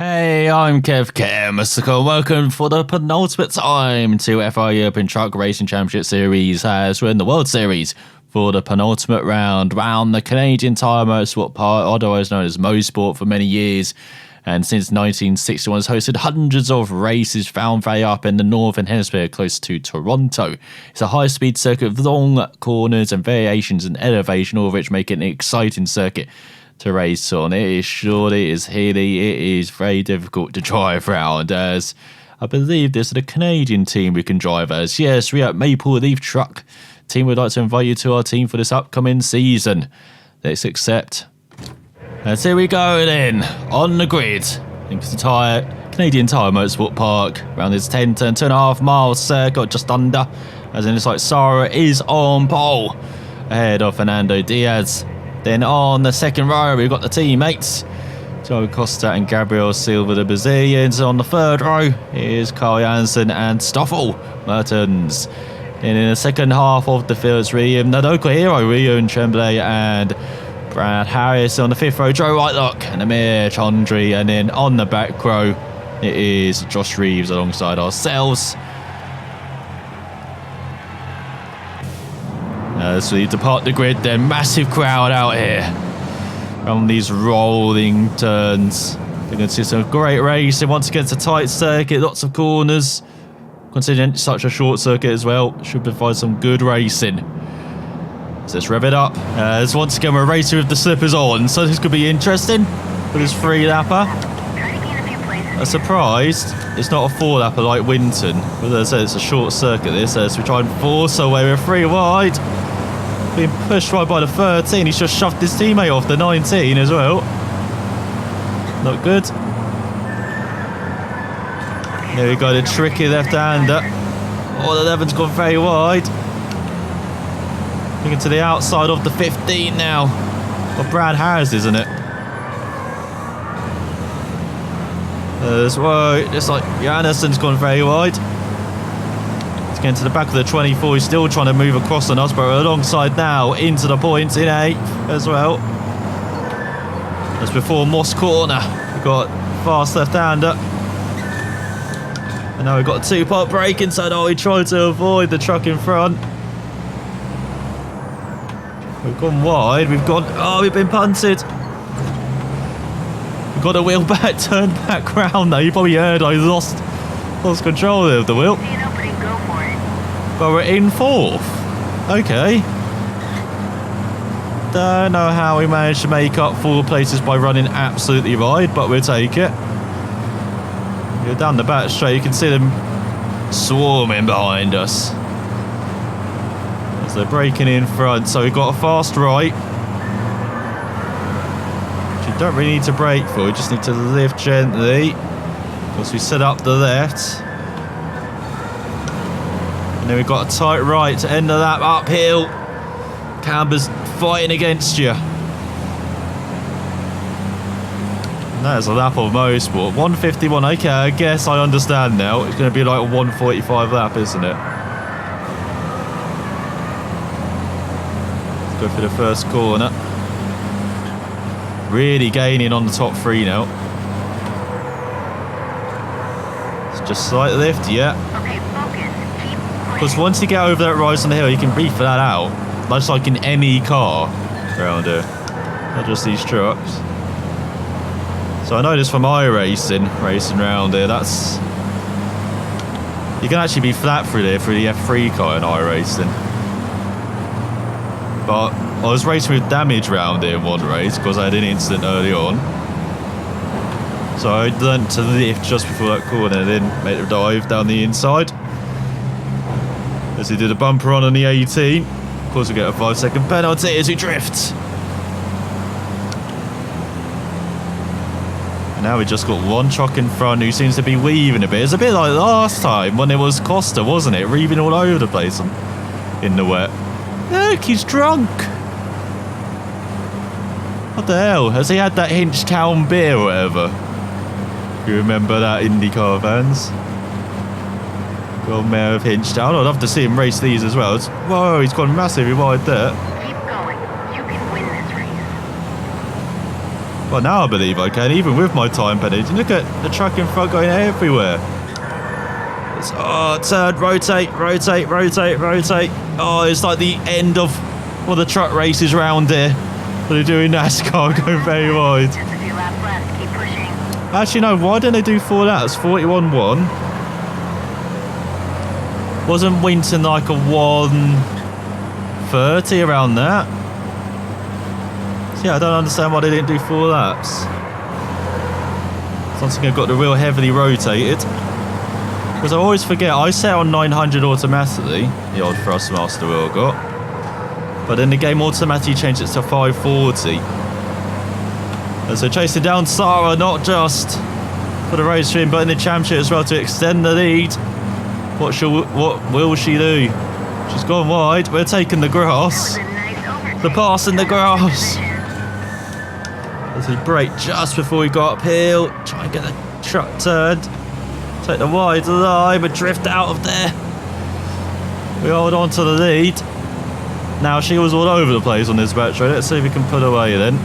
Hey, I'm ElusiveKev. Welcome for the penultimate time to FI European Truck Racing Championship Series as we're in the World Series for the penultimate round around the Canadian Tire Motorsport Park, otherwise known as Mosport, for many years. And since 1961 has hosted hundreds of races found way up in the Northern Hemisphere close to Toronto. It's a high-speed circuit with long corners and variations in elevation, all of which make it an exciting circuit to race on. It is short, it is hilly, it is very difficult to drive around, as I believe this is the Canadian team we can drive as. Yes, we are Maple Leaf Truck team. Would like to invite you to our team for this upcoming season. Let's accept. And here we go then, on the grid, in the Canadian Tire Motorsport Park, around this 10 to 2.5 mile circuit, just under, as in it's like Sarah is on pole, ahead of Fernando Diaz. Then on the second row, we've got the teammates, Joe Costa and Gabriel Silva, the Brazilians. On the third row is Carl Jansen and Stoffel Mertens. Then in the second half of the field, it's William, the local hero, Rio Tremblay and Brad Harris. On the fifth row, Joe Whitelock and Amir Chandri. And then on the back row, it is Josh Reeves alongside ourselves. As we depart the grid, then massive crowd out here on these rolling turns. You're going to see some great racing. Once again, it's a tight circuit, lots of corners. Considering it's such a short circuit as well, should provide some good racing. So let's rev it up. As once again, we're racing with the slippers on, so this could be interesting for this three-lapper. I'm surprised it's not a four-lapper like Winton, but as I said, it's a short circuit this, as we try and force our way. We're three wide. Being pushed right by the 13. He's just shoved his teammate off the 19 as well. Not good. There we go, the tricky left-hander. Oh, the 11's gone very wide. Looking to the outside of the 15 now. Well, Brad Harris, isn't it? As well, it's like Jansen's gone very wide. He's getting to the back of the 24. He's still trying to move across on us, but we're alongside now into the points in 8th as well. As before Moss corner, we've got fast left-hander. And now we've got a two-part break inside. Oh, he tried to avoid the truck in front. We've gone wide. We've been punted. We've got a wheel back, turned back round now. You probably heard I lost control of the wheel. But we're in 4th. Okay. Don't know how we managed to make up 4 places by running absolutely wide, but we'll take it. You're down the back straight, you can see them swarming behind us as they're braking in front. So we've got a fast right, which you don't really need to brake for, you just need to lift gently because we set up the left. And then we've got a tight right to end the lap uphill. Camber's fighting against you. And that is a lap of Mosport. 151, okay, I guess I understand now. It's going to be like a 145 lap, isn't it? Let's go for the first corner. Really gaining on the top 3 now. It's just slight lift, yeah. Because once you get over that rise on the hill, you can beef that out. That's like in any car around here, not just these trucks. So I know this from racing around here. That's, you can actually be flat through there through the F3 car in iRacing. But I was racing with damage around here in one race because I had an incident early on. So I learnt to lift just before that corner and then make a dive down the inside. As he did a bumper on the 18. Of course we get a 5-second penalty as we drift. And now we just got one truck in front who seems to be weaving a bit. It's a bit like last time when it was Costa, wasn't it? Weaving all over the place in the wet. Look, he's drunk. What the hell? Has he had that Hinchtown beer or whatever? You remember that, IndyCar fans? Gold Mayor of Hinchtown. I'd love to see him race these as well. Whoa, he's gone massively wide there. Keep going. You can win this race. Well, now I believe I can, even with my time penalty. Look at the truck in front going everywhere. Oh, turn, rotate. Oh, it's like the end of one of the truck races round here. They're doing NASCAR, going very wide. Just a few laps left. Keep pushing. Actually, no, why didn't they do 4 laps? 41.1. Wasn't Winton like a 1:30 around that? So yeah, I don't understand why they didn't do 4 laps. Once again, got the wheel heavily rotated. Because I always forget, I set on 900 automatically, the old Thrustmaster wheel got. But then the game automatically changed it to 540. And so chasing down Sarah, not just for the race win, but in the championship as well to extend the lead. What will she do? She's gone wide. We're taking the grass. The pass in the grass. As we brake just before we got uphill. Try and get the truck turned. Take the wide line, but drift out of there. We hold on to the lead. Now she was all over the place on this battery. Let's see if we can put away then.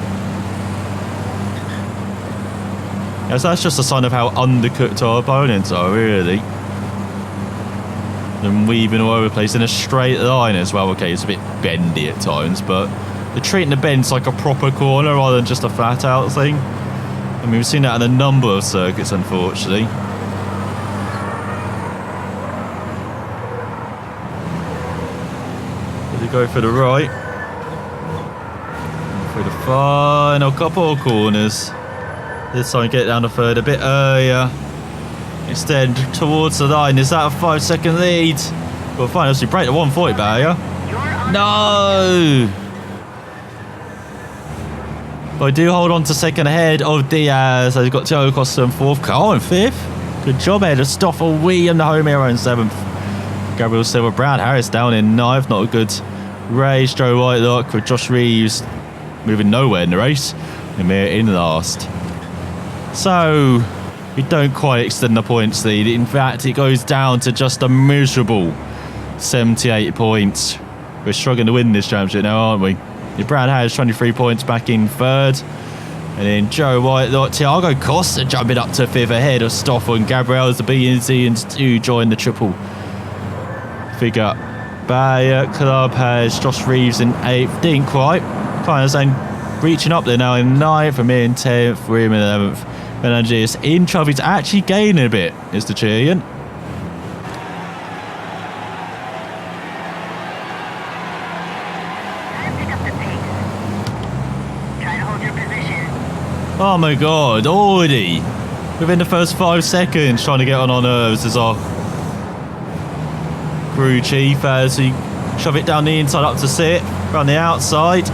Yeah, so that's just a sign of how undercooked our opponents are, really. And weaving all over the place in a straight line as well. Okay, it's a bit bendy at times, but they're treating the bends like a proper corner rather than just a flat out thing. I mean, we've seen that in a number of circuits, unfortunately. Go for the right, for the final couple of corners. This time get down the third a bit earlier. Extend towards the line. Is that a 5-second lead? Well, fine, obviously break the 140 barrier. No! But I do hold on to second ahead of Diaz. He's got Joe Costa in 4th. Carl in 5th. Good job ahead of Stoffel. We and the home hero in 7th. Gabriel Silver, Brad Harris down in 9th. Not a good race. Joe Whitelock with Josh Reeves moving nowhere in the race. And we're in last. So we don't quite extend the points lead. In fact, it goes down to just a miserable 78 points. We're struggling to win this championship now, aren't we? Brad Harris 23 points back in 3rd. And then Joe Whitelock, Thiago Costa jumping up to 5th ahead of Stoffel and Gabriel as the B&C and 2 join the triple figure. Bayer Club has Josh Reeves in 8th. Didn't quite. Kind of saying reaching up there now in 9th. And me in 10th. We're in 11th. Menanges in trouble. He's actually gaining a bit, is the Chilean. Oh my god, already within the first 5 seconds trying to get on our nerves as our crew chief as we shove it down the inside up to sit around the outside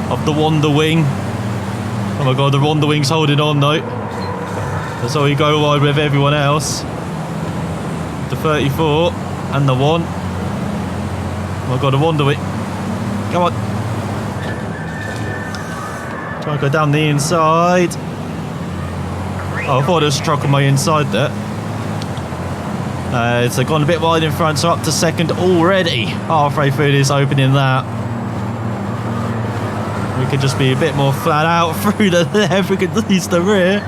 of the Wonder Wing. Oh my god, the Wonder Wing's holding on though. That's how we go wide with everyone else. The 34 and the 1. Oh my god, the Wonder Wing. Come on. Try and go down the inside. Oh, I thought it was struck on my inside there. It's gone a bit wide in front, so up to 2nd already. Halfway through this opening lap. We could just be a bit more flat out through the left. We could use the rear.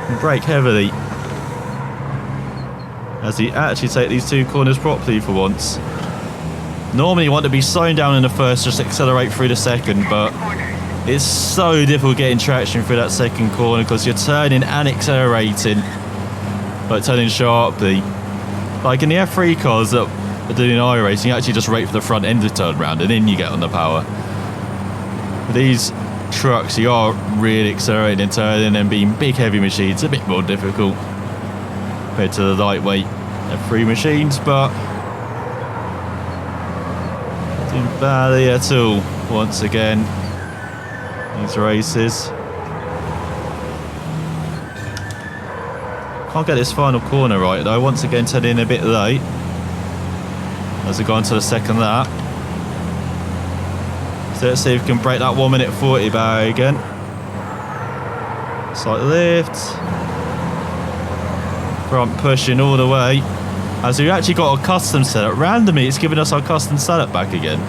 And brake heavily. As he actually take these 2 corners properly for once. Normally you want to be slowing down in the first, just accelerate through the second, but it's so difficult getting traction through that 2nd corner because you're turning and accelerating, but turning sharply. Like in the F3 cars that are doing iRacing, you actually just wait for the front end to turn around and then you get on the power. With these trucks, you are really accelerating and turning, and being big heavy machines, a bit more difficult compared to the lightweight F3 machines, but doing badly at all once again. These races. Can't get this final corner right though. Once again turning in a bit late as we go into the 2nd lap. So let's see if we can break that 1 minute 40 barrier again. Slight lift. Front pushing all the way. As we've actually got a custom setup. Randomly it's giving us our custom setup back again.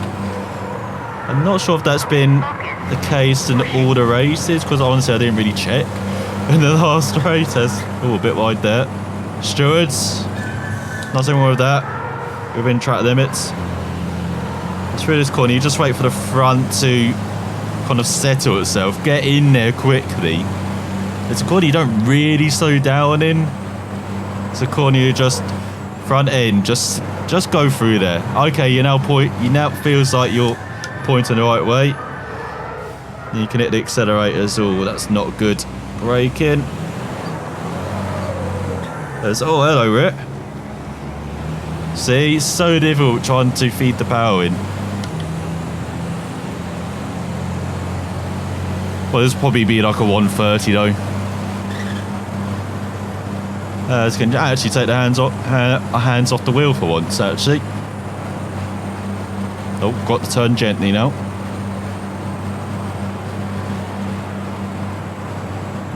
I'm not sure if that's been the case in all the races? Because honestly, I didn't really check in the last race. Oh, a bit wide there. Stewards, nothing wrong with that. Within track limits. Through this corner, you just wait for the front to kind of settle itself. Get in there quickly. It's a corner you don't really slow down in. It's a corner you just front end, just go through there. Okay, you now feels like you're pointing the right way. You can hit the accelerators. Oh, that's not good. Braking. Oh, hello, Rick. See, it's so difficult trying to feed the power in. Well, this will probably be like a 130 though. This can actually take the hands off the wheel for once, actually. Oh, got to turn gently now.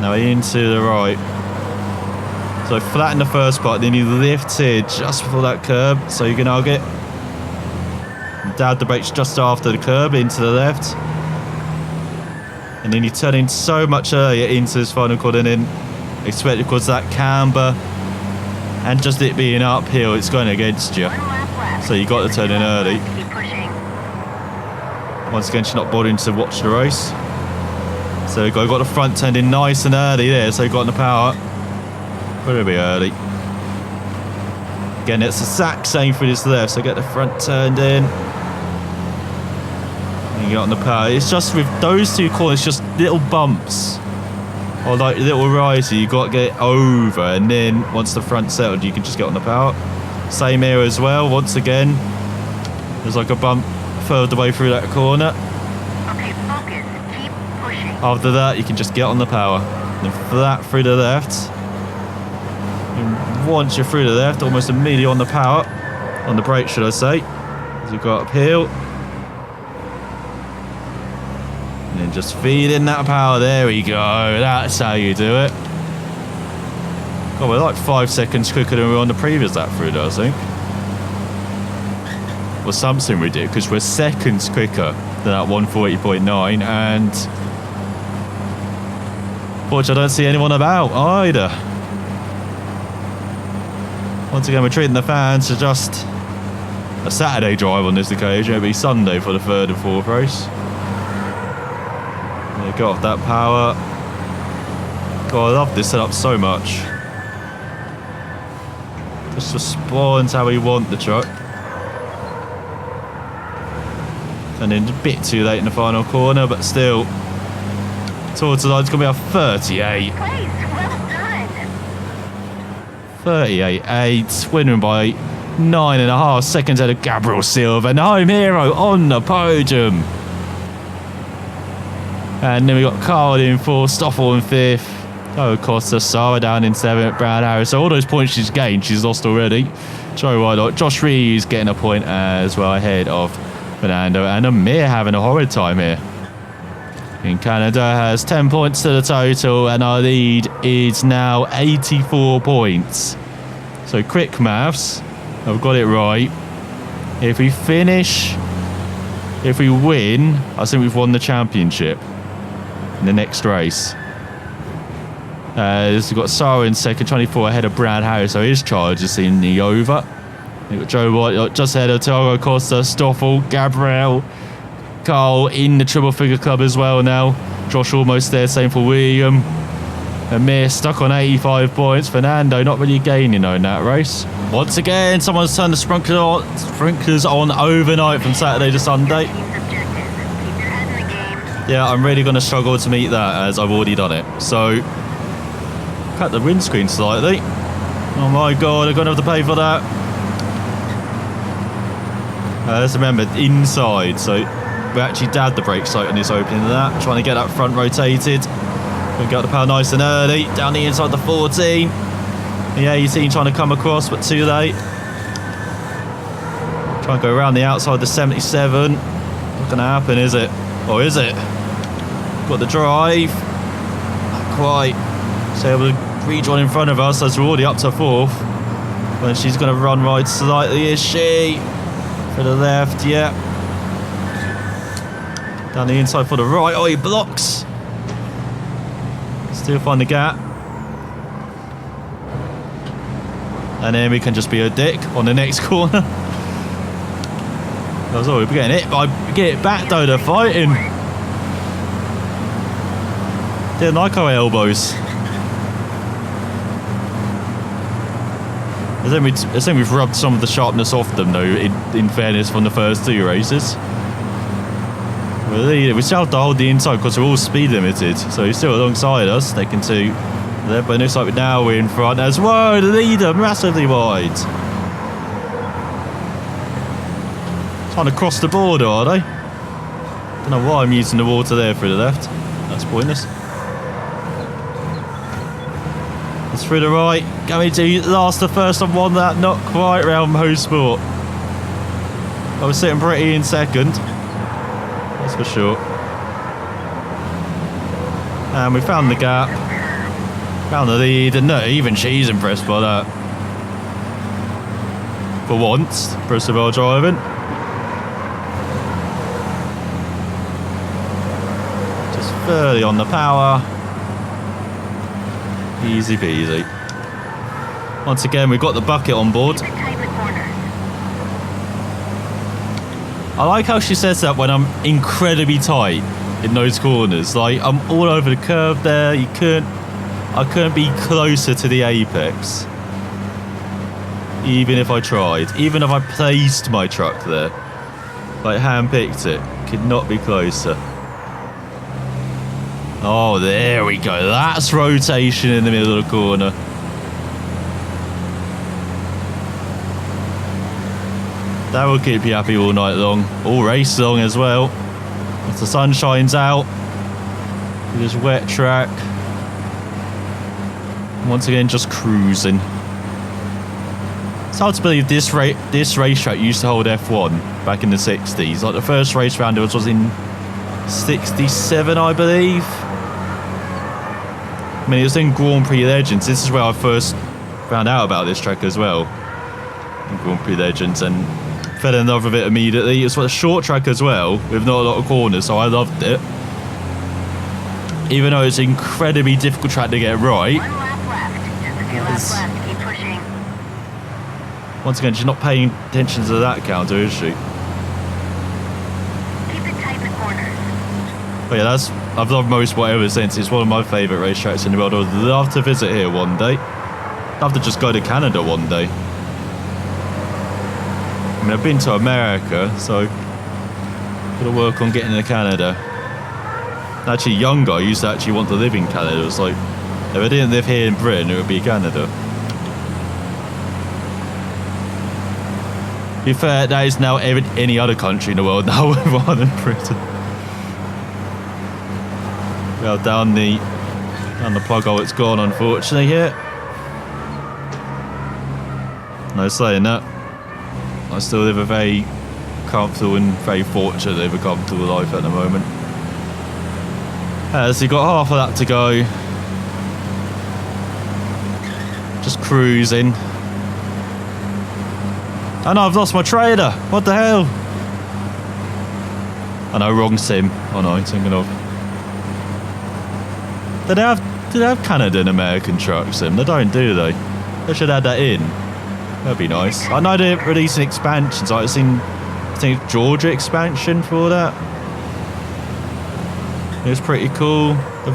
Now into the right. So flatten the first part, then you lift here just before that curb, so you can now get dab the brakes just after the curb into the left. And then you turn in so much earlier into this final corner, and then expect because that camber and just it being uphill, it's going against you. So you got to turn in early. Keep pushing. Once again, she's not bothering to watch the race. So you got the front turned in nice and early there, so you got the power. Very early. Again, it's the exact same for this left, so get the front turned in. And you get on the power. It's just with those two corners, just little bumps. Or like little rises, you got to get over, and then once the front's settled, you can just get on the power. Same here as well, once again. There's like a bump further away through that corner. Okay, focus. Keep pushing. After that, you can just get on the power. Then flat through the left. And once you're through the left, almost immediately on the power. On the brake, should I say. As you go uphill. And then just feed in that power. There we go. That's how you do it. God, we're like 5 seconds quicker than we were on the previous lap through there, I think. Well, something we did, because we're seconds quicker than that 140.9, and fortunately I don't see anyone about either. Once again, we're treating the fans to just a Saturday drive on this occasion. It'll be Sunday for the third and fourth race. Yeah, got off that power. God, I love this setup so much. Just responds how we want the truck. And then a bit too late in the final corner, but still. Towards the line, it's going to be a 38. Place. Well done. 38.8, winning by 9.5 seconds out of Gabriel Silva. And home hero on the podium. And then we got Carl in 4th, Stoffel in 5th. Oh, Costa, Sarah down in 7th, Brad Harris. So all those points she's gained, she's lost already. Joe Whitelock, Josh Reeves getting a point as well ahead of Fernando, and Amir having a horrid time here. In Canada has 10 points to the total, and our lead is now 84 points. So quick maths, I've got it right. If we win, I think we've won the championship in the next race. We've got Sarah in second, 24 ahead of Brad Harris, so his charge is in the over. We've got Joe White just ahead of Tiago Costa, Stoffel, Gabriel, Carl in the triple figure club as well now. Josh almost there, same for William. Amir stuck on 85 points. Fernando not really gaining on that race. Once again, someone's turned the sprinklers on overnight from Saturday to Sunday. Team's objective. Keep your head in the game. Yeah, I'm really going to struggle to meet that as I've already done it. So, cut the windscreen slightly. Oh my god, I'm going to have to pay for that. Let's remember, inside, so we actually dabbed the brake sight on this opening of that, trying to get that front rotated. We got the power nice and early, down the inside the 14. The 18 trying to come across, but too late. Try and go around the outside the 77. Not going to happen, is it? Or is it? Got the drive. Not quite. So able to rejoin in front of us, as we're already up to 4th. But she's going to run right slightly, is she? For the left, yeah. Down the inside for the right. Oh, he blocks. Still find the gap. And then we can just be a dick on the next corner. That's all, we're getting hit. I get it back though, they're fighting. Didn't like our elbows. I think we've rubbed some of the sharpness off them though, in fairness, from the first 2 races. We still have to hold the inside because we're all speed limited, so he's still alongside us, taking 2 there, but it looks like now we're in front as well. The leader massively wide. Trying to cross the border, are they? Don't know why I'm using the water there through the left. That's pointless. It's through the right. Going to last the first on one that not quite round Mosport. I was sitting pretty in second. That's for sure. And we found the gap. Found the lead. And no, even she's impressed by that. For once, Percival driving. Just fairly on the power. Easy peasy. Once again, we've got the bucket on board. I like how she says that when I'm incredibly tight in those corners. Like, I'm all over the curve there. I couldn't be closer to the apex. Even if I tried. Even if I placed my truck there. Like, hand-picked it. Could not be closer. Oh, there we go. That's rotation in the middle of the corner. That will keep you happy all night long. All race long as well. Once the sun shines out. Just wet track. Once again, just cruising. It's hard to believe this racetrack used to hold F1 back in the 60s. Like, the first race round it was in 67, I believe. I mean, it was in Grand Prix Legends. This is where I first found out about this track as well. In Grand Prix Legends, and fell in love with it immediately. It's a short track as well, with not a lot of corners, so I loved it. Even though it's an incredibly difficult track to get right. 1 lap left. Just a few laps left. Keep pushing. Once again, she's not paying attention to that counter, is she? Keep it tight in the corners. But yeah, I've loved Mosport ever since. It's one of my favourite racetracks in the world. I'd love to visit here one day. I'd love to just go to Canada one day. I mean, I've been to America, so gotta work on getting to Canada. Actually, younger, I used to actually want to live in Canada. It was like, if I didn't live here in Britain, it would be Canada. To be fair, that is now any other country in the world now, rather than Britain. Well, down the plug hole it's gone, unfortunately, here. No saying that. I still live a very comfortable and very fortunate to live a comfortable life at the moment. So you've got half of that to go. Just cruising. Oh no, I've lost my trailer. What the hell? I know, wrong sim. Oh no, thinking of. Do they have Canada and American truck sim? They don't, do they? They should add that in. That'd be nice. I know they're releasing expansions. I've seen, I think, Georgia expansion for that. It was pretty cool. They've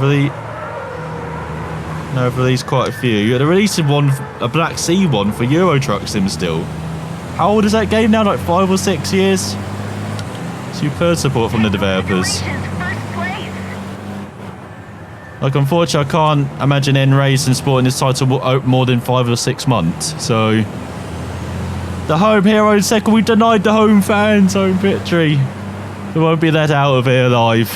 released quite a few. They're releasing one, a Black Sea one for Euro Truck Sim still. How old is that game now? Like 5 or 6 years? Superb support from the developers. Like, unfortunately, I can't imagine N-Racing sporting this title more than 5 or 6 months. So, the home hero in second. We denied the home fans home victory. We won't be let out of here alive.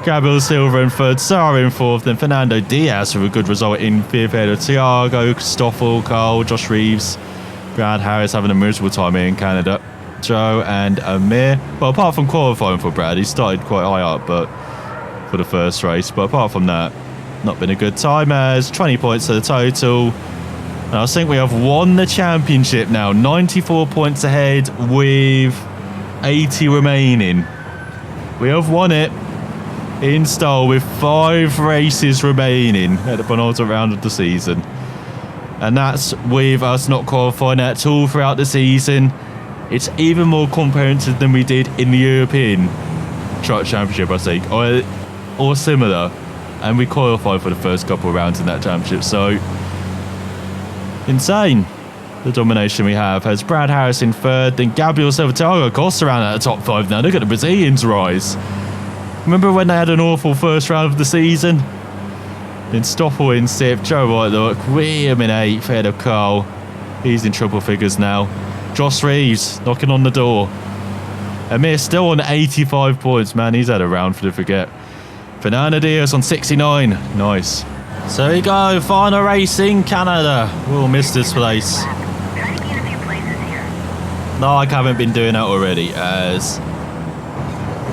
Gabriel Silva in third, Sarah in fourth, then Fernando Diaz with a good result in fifth. Thiago, Stoffel, Carl, Josh Reeves, Brad Harris having a miserable time here in Canada. Joe and Amir. Well, apart from qualifying for Brad, he started quite high up, but for the first race. But apart from that, not been a good time. As 20 points to the total. And I think we have won the championship now. 94 points ahead with 80 remaining. We have won it. in style with 5 races remaining at the penultimate round of the season. And that's with us not qualifying at all throughout the season. It's even more comprehensive than we did in the European Truck Championship, I think, or similar. And we qualified for the first couple of rounds in that championship, so insane. The domination we have has Brad Harris in third, then Gabriel Salvatore Costa around at the top 5 now. Look at the Brazilians rise. Remember when they had an awful first round of the season? Then Stoffel in 6th, Joe White look, William in 8th, ahead of Carl. He's in triple figures now. Josh Reeves knocking on the door. Amir still on 85 points, man, he's had a round for to forget. Fernando Diaz on 69, nice. So here we go, final race in Canada. We'll miss this place. Try to gain a few places here. No, I haven't been doing that already, as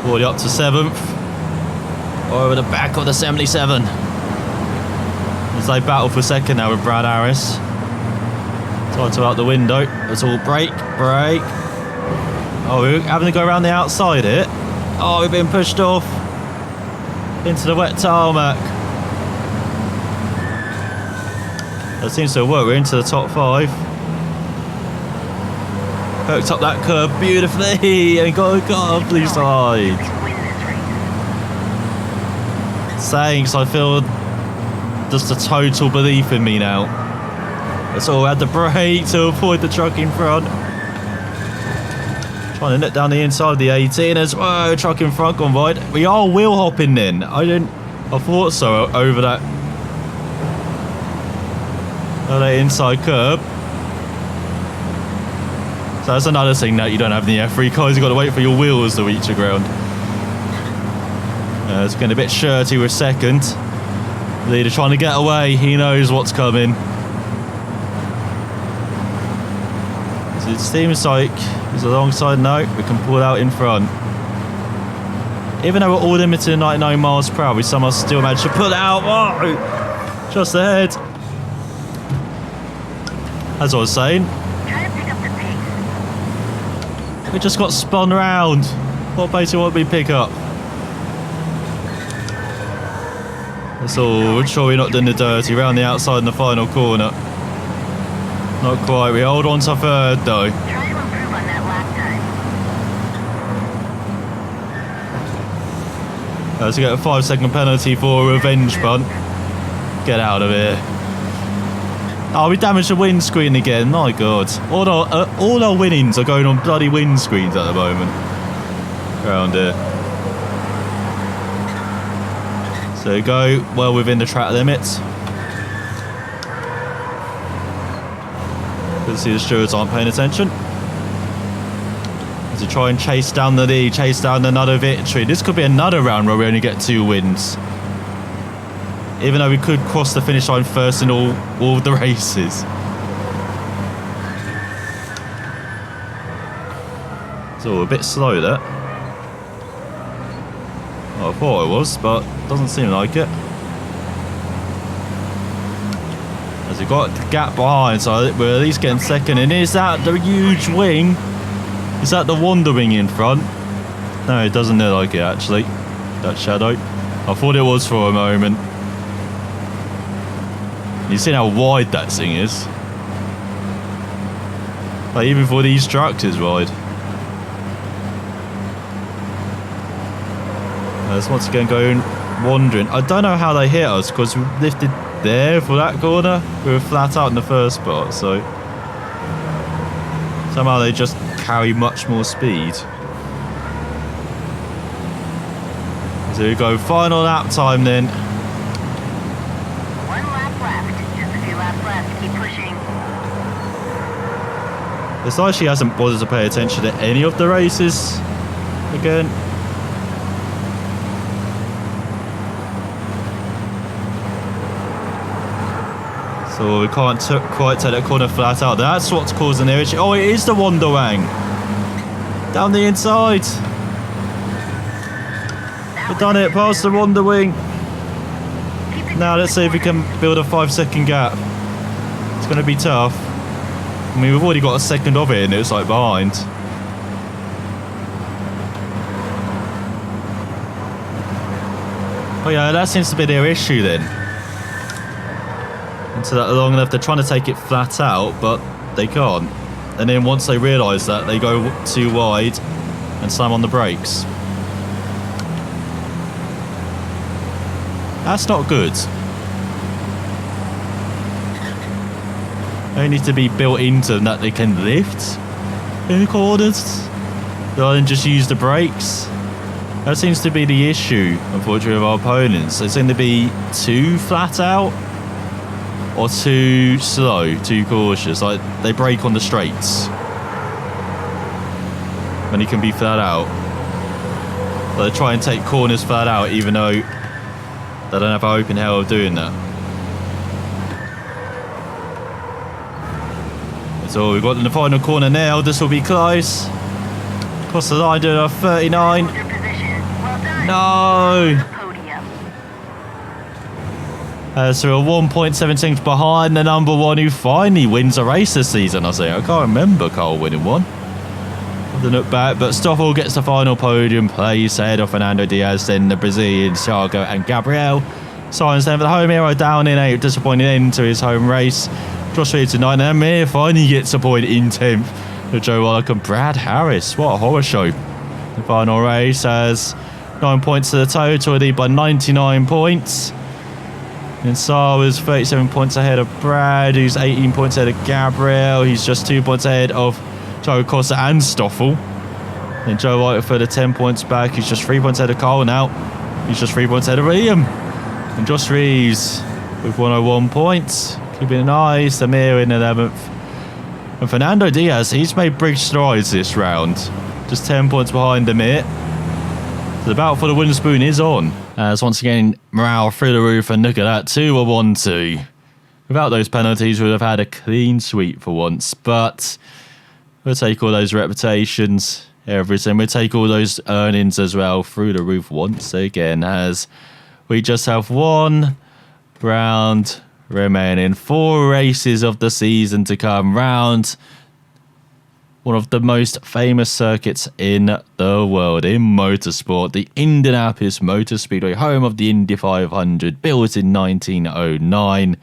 already up to 7th. Over the back of the 77. As they battle for second now with Brad Harris. Title out the window. It's all brake. Oh, we're having to go around the outside here. Oh, we've been pushed off into the wet tarmac. That seems to work. We're into the top 5. Hooked up that curve beautifully and got off the side. Win this race. Thanks, I feel just a total belief in me now. That's all, we had to brake to avoid the truck in front. Trying to nip down the inside of the 18 as well. Truck in front gone wide. We are wheel hopping then. I thought so over that inside curb. So that's another thing that you don't have in the F3 cars. You've got to wait for your wheels to reach the ground. It's getting a bit shirty with second. Leader trying to get away. He knows what's coming. So it seems like he's alongside now. We can pull out in front. Even though we're all limited to 99 miles per hour, we somehow still managed to pull out. Whoa! Just ahead. As I was saying, Try to pick up the pace. we just got spun round. What pace do you want me to pick up? That's all. We're sure we're not doing the dirty. Round the outside in the final corner. Not quite. We hold on to third though. Try to improve on that lap time. Let's get a 5-second penalty for a revenge punt. Get out of here. Oh, we damaged the windscreen again. My God. All our winnings are going on bloody windscreens at the moment. Around here. So go well within the track limits. Good to see the stewards aren't paying attention. As we try and chase down the lead, chase down another victory. This could be another round where we only get 2 wins. Even though we could cross the finish line first in all of the races. So a bit slow there. Well, I thought it was, but doesn't seem like it. As we got the gap behind, so we're at least getting second. And is that the huge wing? Is that the Wonder Wing in front? No, it doesn't look like it actually. That shadow. I thought it was for a moment. You see how wide that thing is? Like even for these trucks is wide. Let's once again going wandering. I don't know how they hit us because we lifted there for that corner. We were flat out in the first spot, so somehow they just carry much more speed. So we go final lap time then. 1 lap left. Just a few laps left. Keep pushing. It's like she hasn't bothered to pay attention to any of the races again. So we can't quite take that corner flat out. That's what's causing the issue. Oh, it is the Wonder Wang. Down the inside. We've done it past the Wonder Wing. Now let's see if we can build a 5-second gap. It's going to be tough. I mean, we've already got a second of it and it's like behind. Oh yeah, that seems to be their issue then. Into that long enough, they're trying to take it flat out, but they can't. And then once they realise that, they go too wide and slam on the brakes. That's not good. They need to be built into them that they can lift in the corners rather than just use the brakes. That seems to be the issue, unfortunately, with our opponents. They seem to be too flat out or too slow, too cautious. Like, they brake on the straights when he can be flat out. But they try and take corners flat out, even though they don't have an open hell of doing that. So we've got in the final corner now. This will be close. Across the line, doing a 39. Hold your position. Well done. No! Podium. So we're 1.7 seconds behind the number one who finally wins a race this season, I say. I can't remember Cole winning one. I have to look back, but Stoffel gets the final podium place ahead of Fernando Diaz, then the Brazilian Thiago and Gabriel. Science then for the home hero down in a disappointing end to his home race. Josh Reed to 9, and Amir finally gets a point in 10th. Joe Wallach and Brad Harris. What a horror show. The final race has 9 points to the total, lead by 99 points. And Saar was 37 points ahead of Brad, who's 18 points ahead of Gabriel. He's just 2 points ahead of Joe Costa and Stoffel. And Joe White for the 10 points back. He's just 3 points ahead of Cole now. He's just 3 points ahead of William. And Josh Reeves with 101 points. Keeping it nice. Amir in 11th. And Fernando Diaz, he's made big strides this round. Just 10 points behind Amir. The battle for the wooden spoon is on. As once again, morale through the roof, and look at that, 2-1-2. Without those penalties, we would have had a clean sweep for once. But we'll take all those reputations, everything. We'll take all those earnings as well through the roof once again, as we just have one round remaining. 4 races of the season to come. Round one of the most famous circuits in the world in motorsport, the Indianapolis Motor Speedway, home of the Indy 500, built in 1909.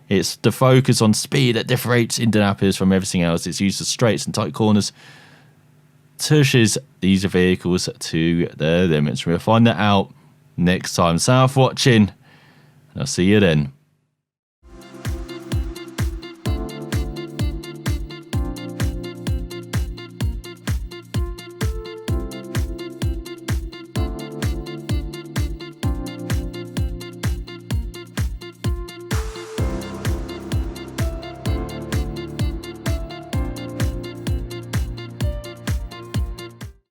It's the focus on speed that differentiates Indianapolis from everything else. Its use of straights and tight corners pushes these vehicles to their limits. We'll find that out next time. So, for watching, and I'll see you then.